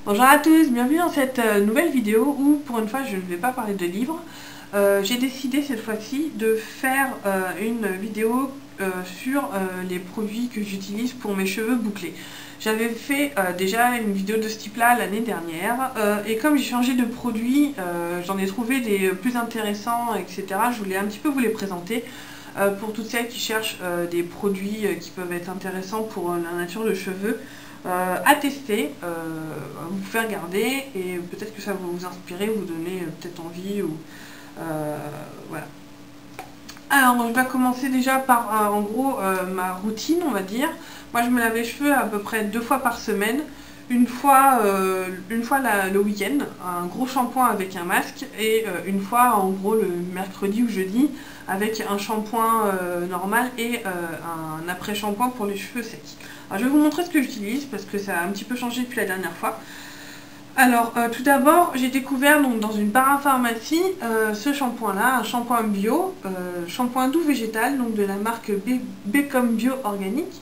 Bonjour à tous, bienvenue dans cette nouvelle vidéo où pour une fois je ne vais pas parler de livres. J'ai décidé cette fois-ci de faire une vidéo sur les produits que j'utilise pour mes cheveux bouclés. J'avais fait déjà une vidéo de ce type-là l'année dernière et comme j'ai changé de produit, j'en ai trouvé des plus intéressants, etc. Je voulais un petit peu vous les présenter pour toutes celles qui cherchent des produits qui peuvent être intéressants pour la nature de cheveux. À tester, à vous faire regarder et peut-être que ça va vous inspirer, vous donner peut-être envie ou voilà. Alors je vais commencer déjà par en gros ma routine on va dire. Moi je me lave les cheveux à peu près 2 fois par semaine. Une fois le week-end, un gros shampoing avec un masque et une fois en gros le mercredi ou jeudi avec un shampoing normal et un après-shampoing pour les cheveux secs. Alors je vais vous montrer ce que j'utilise parce que ça a un petit peu changé depuis la dernière fois. Alors tout d'abord j'ai découvert donc, dans une parapharmacie ce shampoing là, un shampoing bio, shampoing doux végétal donc de la marque Become Bio Organique.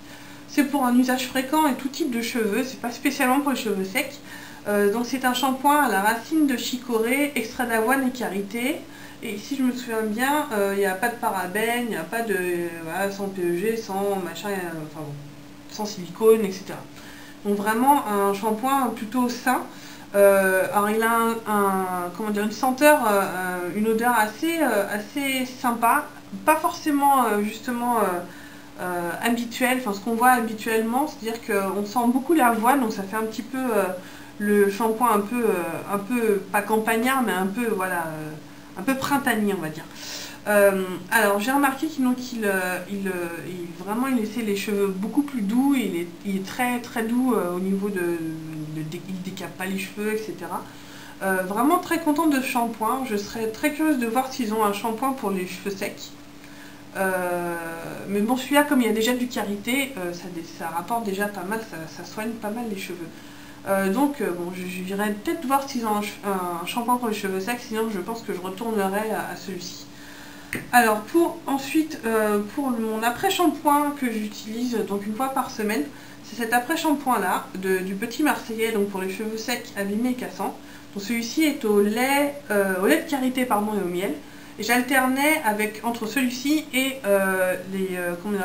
C'est pour un usage fréquent et tout type de cheveux, c'est pas spécialement pour les cheveux secs. Donc c'est un shampoing à la racine de chicorée, extrait d'avoine et karité. Et si je me souviens bien, il n'y a pas de parabènes, il n'y a pas de voilà, sans PEG, sans machin, enfin bon, sans silicone, etc. Donc vraiment un shampoing plutôt sain. Alors il a comment dire, une senteur, une odeur assez sympa, pas forcément justement habituel, enfin ce qu'on voit habituellement, c'est-à-dire qu'on sent beaucoup l'avoine, donc ça fait un petit peu le shampoing un peu pas campagnard, mais un peu voilà, un peu printanier on va dire. Alors j'ai remarqué qu'il vraiment il laissait les cheveux beaucoup plus doux, il est très doux au niveau il décape pas les cheveux, etc. Vraiment très contente de ce shampoing, je serais très curieuse de voir s'ils ont un shampoing pour les cheveux secs. Mais bon, celui-là, comme il y a déjà du karité, ça rapporte déjà pas mal, ça soigne pas mal les cheveux. Bon, j'irai peut-être voir s'ils ont un shampoing pour les cheveux secs, sinon je pense que je retournerai à celui-ci. Alors, pour mon après-shampoing que j'utilise donc une fois par semaine, c'est cet après-shampoing-là, du Petit Marseillais, donc pour les cheveux secs, abîmés et cassants. Donc celui-ci est au lait de karité pardon, et au miel. Et j'alternais entre celui-ci et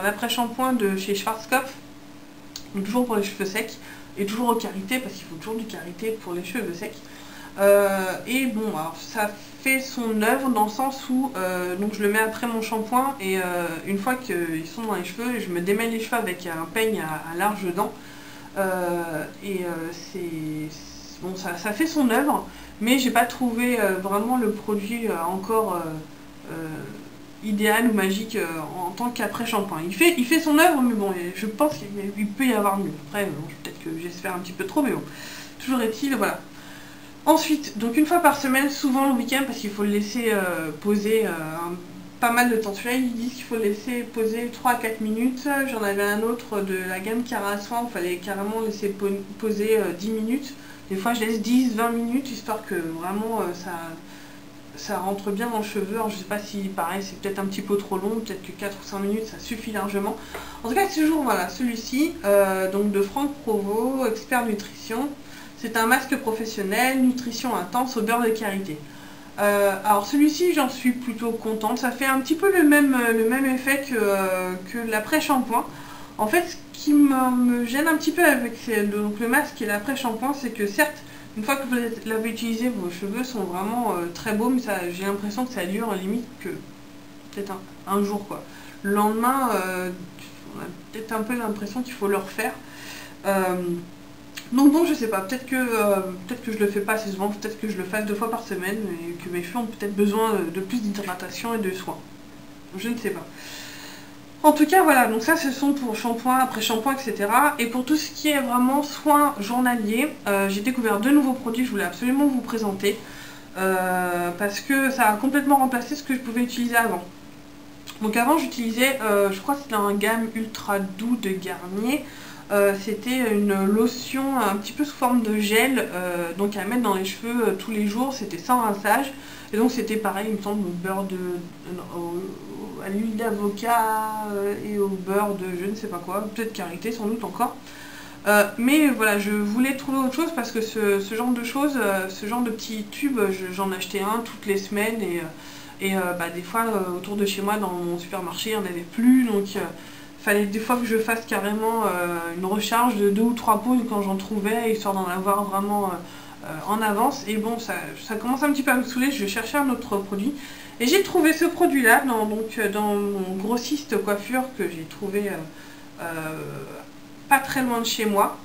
l'après-shampoing de chez Schwarzkopf, donc toujours pour les cheveux secs, et toujours au karité, parce qu'il faut toujours du karité pour les cheveux secs. Et bon, alors ça fait son œuvre dans le sens où donc je le mets après mon shampoing et une fois qu'ils sont dans les cheveux, je me démêle les cheveux avec un peigne à larges dents. Bon, ça fait son œuvre, mais j'ai pas trouvé vraiment le produit encore idéal ou magique en tant qu'après-shampoing. Il fait son œuvre, mais bon, je pense qu'il peut y avoir mieux. Après, bon, peut-être que j'espère un petit peu trop, mais bon. Toujours est-il, voilà. Ensuite, donc une fois par semaine, souvent le week-end, parce qu'il faut le laisser poser pas mal de temps. Celui-là, ils disent qu'il faut le laisser poser 3 à 4 minutes. J'en avais un autre de la gamme Cara Soin, il fallait carrément laisser poser 10 minutes. Des fois, je laisse 10-20 minutes, histoire que vraiment ça rentre bien dans le cheveu. Alors, je sais pas si, pareil, c'est peut-être un petit peu trop long, peut-être que 4 ou 5 minutes, ça suffit largement. En tout cas, c'est toujours, voilà, celui-ci, donc de Franck Provo, expert nutrition. C'est un masque professionnel, nutrition intense au beurre de karité. Alors celui-ci, j'en suis plutôt contente. Ça fait un petit peu le même effet que l'après-shampoing. En fait, ce qui me gêne un petit peu avec donc le masque et l'après-shampoing, c'est que certes, une fois que vous l'avez utilisé, vos cheveux sont vraiment très beaux, mais j'ai l'impression que ça dure limite que peut-être un jour, quoi. Le lendemain, on a peut-être un peu l'impression qu'il faut le refaire. Donc bon, je sais pas, peut-être que je le fais pas assez souvent, peut-être que je le fasse 2 fois par semaine et que mes cheveux ont peut-être besoin de plus d'hydratation et de soins. Je ne sais pas. En tout cas, voilà, donc ça ce sont pour shampoing, après-shampoing, etc. Et pour tout ce qui est vraiment soins journaliers, j'ai découvert 2 nouveaux produits, je voulais absolument vous présenter. Parce que ça a complètement remplacé ce que je pouvais utiliser avant. Donc avant j'utilisais, je crois que c'était un gamme ultra doux de Garnier. C'était une lotion un petit peu sous forme de gel, donc à mettre dans les cheveux tous les jours, c'était sans rinçage. Et donc c'était pareil, il me semble, à l'huile d'avocat et au beurre de je ne sais pas quoi, peut-être karité sans doute encore. Mais voilà, je voulais trouver autre chose parce que ce genre de choses, ce genre de petits tubes, j'en achetais un toutes les semaines et bah, des fois autour de chez moi dans mon supermarché il n'y en avait plus, donc fallait des fois que je fasse carrément une recharge de 2 ou 3 pauses quand j'en trouvais, histoire d'en avoir vraiment en avance. Et bon, ça commence un petit peu à me saouler, je cherchais un autre produit. Et j'ai trouvé ce produit-là dans mon grossiste coiffure que j'ai trouvé pas très loin de chez moi.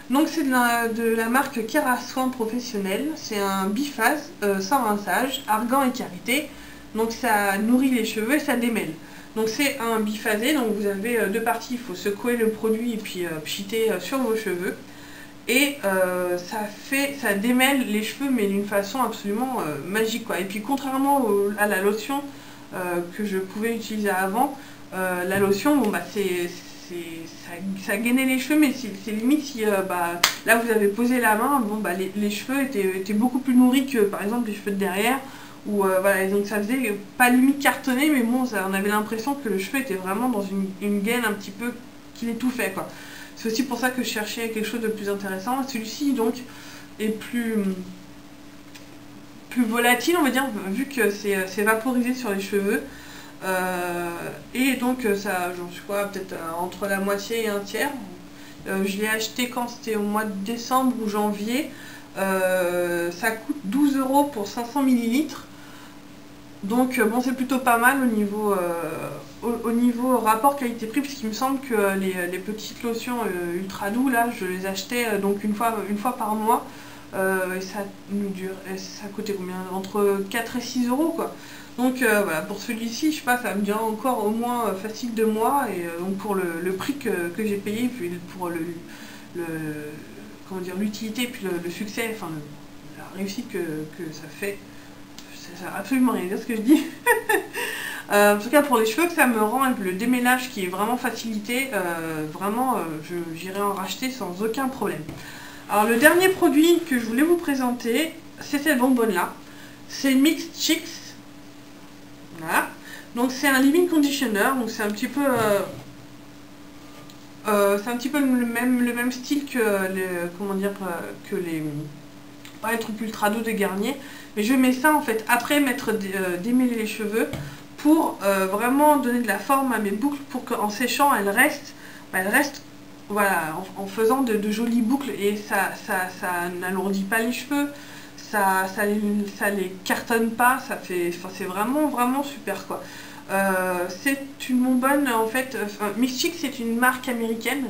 Donc c'est de la marque Kera Soins Professionnels. C'est un biphase sans rinçage, argan et karité. Donc ça nourrit les cheveux et ça démêle. Donc c'est un biphasé, donc vous avez deux parties, il faut secouer le produit et puis pchiter sur vos cheveux. Et ça démêle les cheveux mais d'une façon absolument magique quoi. Et puis contrairement à la lotion que je pouvais utiliser avant, la lotion, bon bah ça gainait les cheveux, mais c'est limite si bah, là vous avez posé la main, bon bah les cheveux étaient beaucoup plus nourris que par exemple les cheveux de derrière. Voilà, donc ça faisait pas limite cartonné, mais bon, on avait l'impression que le cheveu était vraiment dans une gaine un petit peu qui l'étouffait quoi. C'est aussi pour ça que je cherchais quelque chose de plus intéressant. Celui-ci donc est plus volatile, on va dire, vu que c'est vaporisé sur les cheveux. Et donc ça, j'en suis quoi, peut-être entre la moitié et un tiers. Je l'ai acheté quand c'était au mois de décembre ou janvier. Ça coûte 12 € pour 500 ml. Donc bon, c'est plutôt pas mal au niveau rapport qualité-prix, puisqu'il me semble que les petites lotions ultra doux là, je les achetais donc une fois par mois. Et ça coûtait combien? Entre 4 et 6 € quoi. Donc voilà, pour celui-ci, je sais pas, ça me dure encore au moins facile 2 mois. Et donc pour le prix que j'ai payé, puis pour comment dire, l'utilité, puis le succès, enfin la réussite que ça fait, ça sert absolument rien à dire ce que je dis. En tout cas pour les cheveux que ça me rend, et le démêlage qui est vraiment facilité, vraiment j'irai en racheter sans aucun problème. Alors le dernier produit que je voulais vous présenter, c'est cette bonbonne là. C'est Mixed Chicks. Voilà. Donc c'est un leave-in conditioner, donc c'est un petit peu le même style que les pas les trucs ultra doux de Garnier, mais je mets ça en fait après m'être démêlé les cheveux pour vraiment donner de la forme à mes boucles, pour qu'en séchant elles restent voilà, en faisant de jolies boucles, et ça n'alourdit pas les cheveux, ça les cartonne pas, c'est vraiment super quoi. C'est une bonbonne en fait. Mixed Chicks, c'est une marque américaine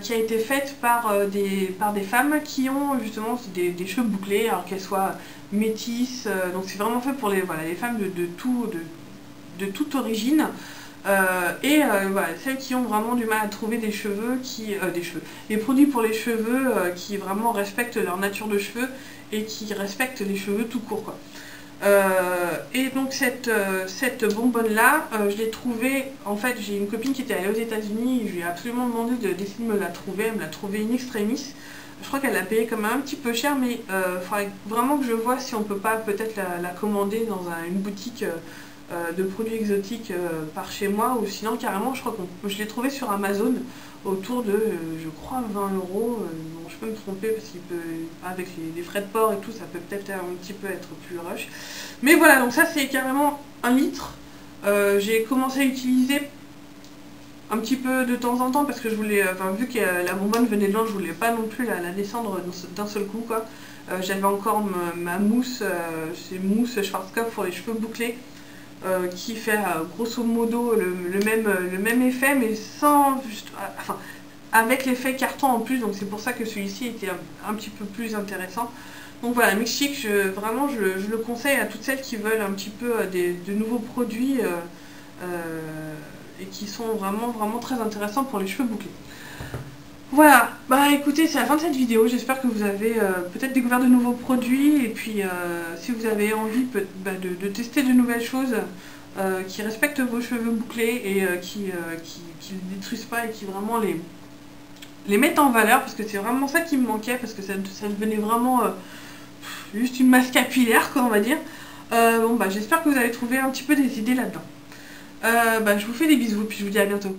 qui a été faite par des femmes qui ont justement des cheveux bouclés, alors qu'elles soient métisses. Donc c'est vraiment fait pour les femmes de toute origine. Voilà, celles qui ont vraiment du mal à trouver des cheveux, les produits pour les cheveux qui vraiment respectent leur nature de cheveux et qui respectent les cheveux tout court quoi. Et donc cette bonbonne là, je l'ai trouvée, en fait j'ai une copine qui était allée aux États-Unis, je lui ai absolument demandé d'essayer de me la trouver, elle me l'a trouvée in extremis. Je crois qu'elle l'a payé quand même un petit peu cher, mais il faudrait vraiment que je vois si on peut pas peut-être la commander dans une boutique de produits exotiques par chez moi, ou sinon carrément je l'ai trouvée sur Amazon autour de je crois 20 €. Bon, je peux me tromper parce avec les frais de port et tout, ça peut peut-être un petit peu être plus rush, mais voilà. Donc ça c'est carrément 1 litre. J'ai commencé à utiliser un petit peu de temps en temps parce que je voulais, vu que la bonbonne venait de loin, je voulais pas non plus la descendre d'un seul coup quoi. J'avais encore ma mousse, c'est mousse Schwarzkopf pour les cheveux bouclés, qui fait grosso modo le même effet, mais sans avec l'effet carton en plus. Donc c'est pour ça que celui-ci était un petit peu plus intéressant. Donc voilà, Mixed Chicks, vraiment je le conseille à toutes celles qui veulent un petit peu de nouveaux produits et qui sont vraiment très intéressants pour les cheveux bouclés. Voilà, bah écoutez, c'est la fin de cette vidéo. J'espère que vous avez peut-être découvert de nouveaux produits, et puis si vous avez envie de tester de nouvelles choses qui respectent vos cheveux bouclés et qui ne détruisent pas et qui vraiment les mettent en valeur, parce que c'est vraiment ça qui me manquait, parce que ça devenait vraiment juste une masse capillaire quoi, on va dire. Bon bah j'espère que vous avez trouvé un petit peu des idées là-dedans. Je vous fais des bisous, puis je vous dis à bientôt.